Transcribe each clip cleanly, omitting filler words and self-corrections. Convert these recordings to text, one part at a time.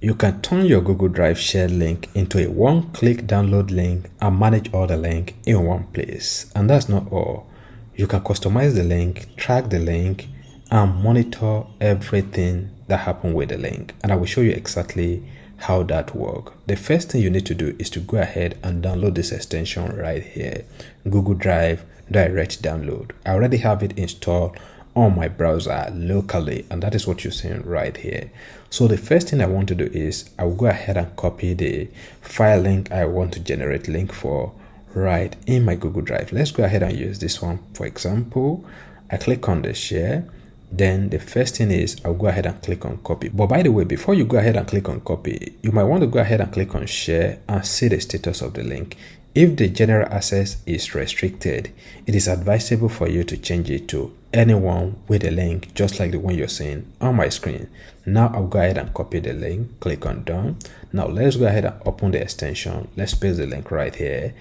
You can turn your Google Drive shared link into a one-click download link and manage all the link in one place. And that's not all. You can customize the link, track the link, and monitor everything that happened with the link. And I will show you exactly how that works. The first thing you need to do is to go ahead and download this extension right here, Google Drive Direct Download. I already have it installed on my browser locally, and that is what you're seeing right here. So the first thing I want to do is I will go ahead and copy the file link I want to generate link for right in my Google Drive. Let's go ahead and use this one. For example, I click on the share. Then the first thing is I'll go ahead and click on copy. But by the way, before you go ahead and click on copy, you might want to go ahead and click on share and see the status of the link. If the general access is restricted, it is advisable for you to change it to anyone with a link, just like the one you're seeing on my screen. Now I'll go ahead and copy the link, click on done. Now let's go ahead and open the extension. Let's paste the link right here.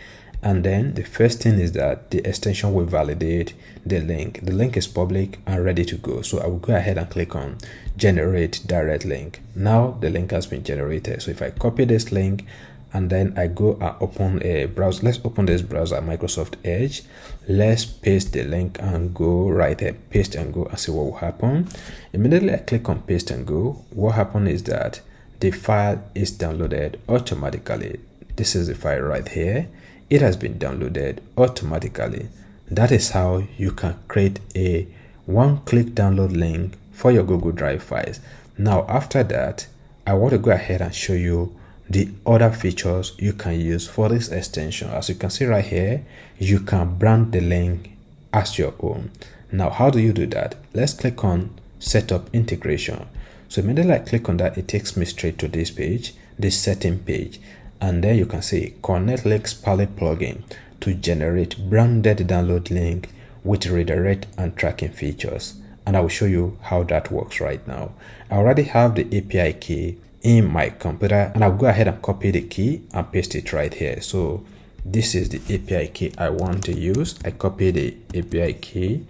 And then the first thing is that the extension will validate the link. The link is public and ready to go. So I will go ahead and click on generate direct link. Now the link has been generated. So if I copy this link and then I go and open a browser, let's open this browser, Microsoft Edge. Let's paste the link and go right here, paste and go, and see what will happen. Immediately I click on paste and go. What happened is that the file is downloaded automatically. This is the file right here. It has been downloaded automatically. That is how you can create a one-click download link for your Google Drive files. Now after that, I want to go ahead and show you the other features you can use for this extension. As you can see right here, you can brand the link as your own. Now how do you do that? Let's click on setup integration. So immediately I click on that, it takes me straight to this page, this setting page. And then you can see connect links palette plugin to generate branded download link with redirect and tracking features. And I will show you how that works right now. I already have the API key in my computer, and I'll go ahead and copy the key and paste it right here. So this is the API key I want to use. I copy the API key,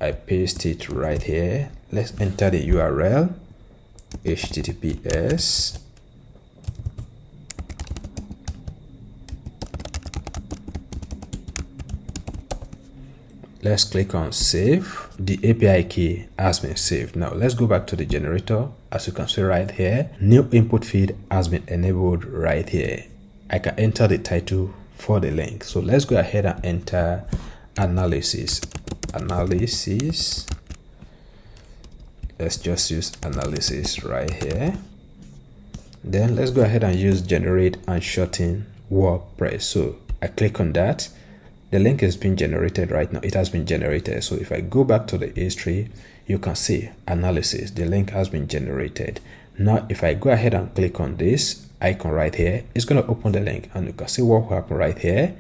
I paste it right here. Let's enter the URL, https let's click on save. The API key has been saved. Now let's go back to the generator. As you can see right here, new input feed has been enabled right here. I can enter the title for the link. So let's go ahead and enter analysis. Let's just use analysis right here. Then let's go ahead and use generate and shorten WordPress. So I click on that. The link is being generated right now. It has been generated. So if I go back to the history, you can see analysis. The link has been generated. Now, if I go ahead and click on this icon right here, it's going to open the link, and you can see what will happen right here.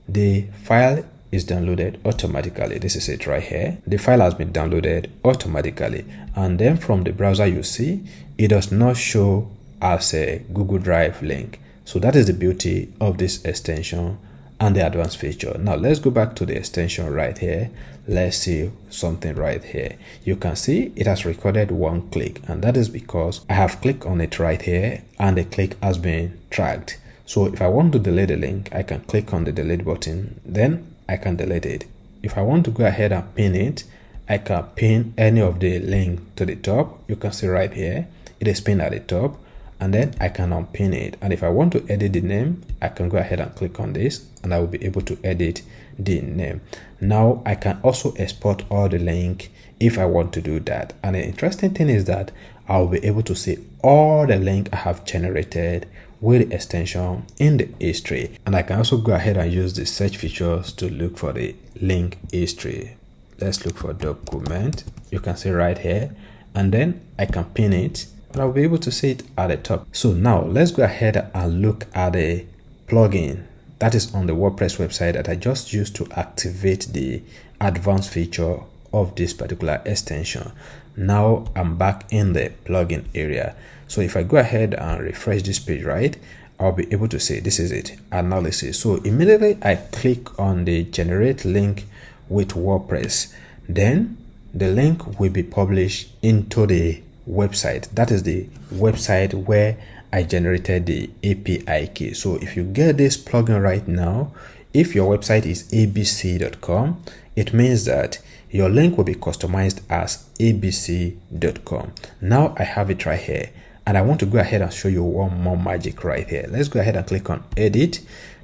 The file is downloaded automatically. This is it right here. The file has been downloaded automatically. And then from the browser, you see it does not show as a Google Drive link. So that is the beauty of this extension and the advanced feature. Now let's go back to the extension right here. Let's see something right here. You can see it has recorded one click, and that is because I have clicked on it right here and the click has been tracked. So if I want to delete the link, I can click on the delete button, then I can delete it. If I want to go ahead and pin it, I can pin any of the link to the top. You can see right here, it is pinned at the top. And then I can unpin it. And if I want to edit the name, I can go ahead and click on this, and I will be able to edit the name. Now I can also export all the link if I want to do that. And the interesting thing is that I'll be able to see all the link I have generated with the extension in the history. And I can also go ahead and use the search features to look for the link history. Let's look for document. You can see right here, and then I can pin it, and I'll be able to see it at the top. So now let's go ahead and look at the plugin that is on the WordPress website that I just used to activate the advanced feature of this particular extension. Now I'm back in the plugin area. So if I go ahead and refresh this page, right, I'll be able to see this is it, analysis. So immediately I click on the generate link with WordPress, then the link will be published into the website. That is the website where I generated the API key. So if you get this plugin right now, if your website is abc.com, it means that your link will be customized as abc.com. Now I have it right here, and I want to go ahead and show you one more magic right here. Let's go ahead and click on edit.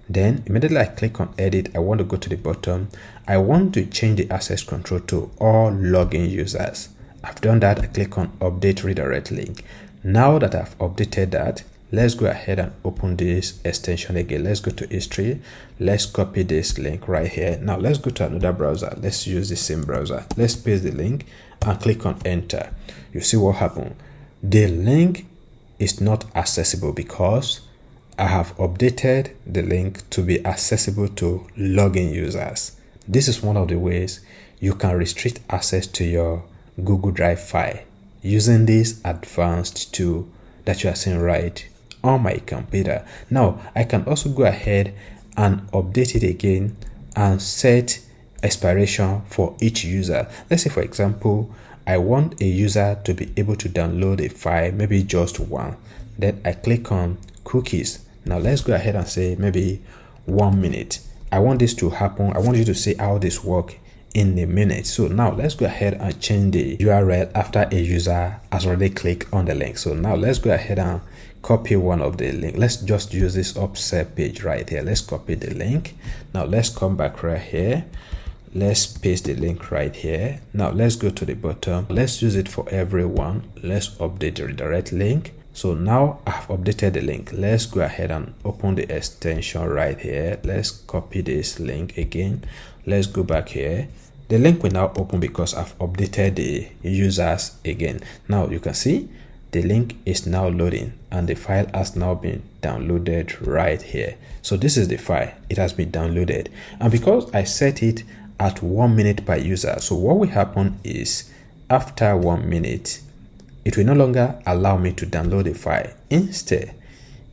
Then immediately I click on edit, I want to go to the bottom. I want to change the access control to all login users. I've done that. I click on update redirect link. Now that I've updated that, let's go ahead and open this extension again. Let's go to history. Let's copy this link right here. Now let's go to another browser. Let's use the same browser. Let's paste the link and click on enter. You see what happened. The link is not accessible because I have updated the link to be accessible to login users. This is one of the ways you can restrict access to your Google Drive file using this advanced tool that you are seeing right on my computer. Now I can also go ahead and update it again and set expiration for each user. Let's say, for example, I want a user to be able to download a file, maybe just one. Then I click on cookies. Now let's go ahead and say maybe 1 minute. I want this to happen. I want you to see how this works in a minute. So now let's go ahead and change the URL after a user has already clicked on the link. So now let's go ahead and copy one of the link. Let's just use this Ojasweb page right here. Let's copy the link. Now let's come back right here. Let's paste the link right here. Now let's go to the bottom. Let's use it for everyone. Let's update the redirect link. So now I've updated the link. Let's go ahead and open the extension right here. Let's copy this link again. Let's go back here. The link will now open because I've updated the users again. Now you can see the link is now loading and the file has now been downloaded right here. So this is the file. It has been downloaded. And because I set it at 1 minute per user, so what will happen is after 1 minute, it will no longer allow me to download the file. Instead,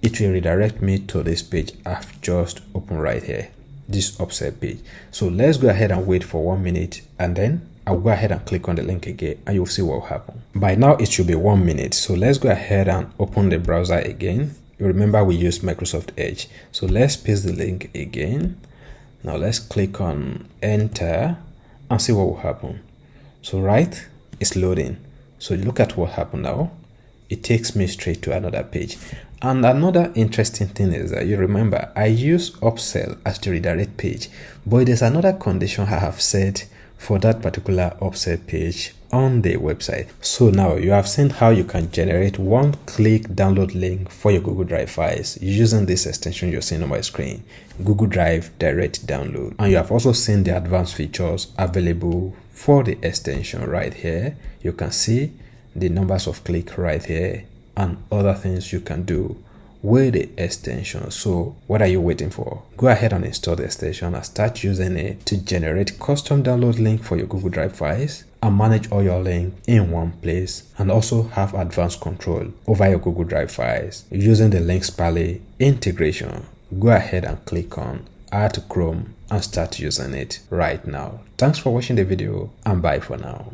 it will redirect me to this page I've just opened right here, this Ojasweb page. So let's go ahead and wait for 1 minute, and then I'll go ahead and click on the link again and you'll see what will happen. By now it should be 1 minute. So let's go ahead and open the browser again. You remember we used Microsoft Edge. So let's paste the link again. Now let's click on enter and see what will happen. So right, it's loading. So look at what happened now. It takes me straight to another page. And another interesting thing is that you remember I use upsell as the redirect page, but there's another condition I have set for that particular upsell page on the website. So now you have seen how you can generate one-click download link for your Google Drive files using this extension you're seeing on my screen, Google Drive Direct Download. And you have also seen the advanced features available for the extension right here. You can see the numbers of click right here and other things you can do with the extension. So what are you waiting for? Go ahead and install the extension and start using it to generate custom download link for your Google Drive files and manage all your links in one place, and also have advanced control over your Google Drive files using the Links Pally integration. Go ahead and click on Add to Chrome and start using it right now. Thanks for watching the video and bye for now.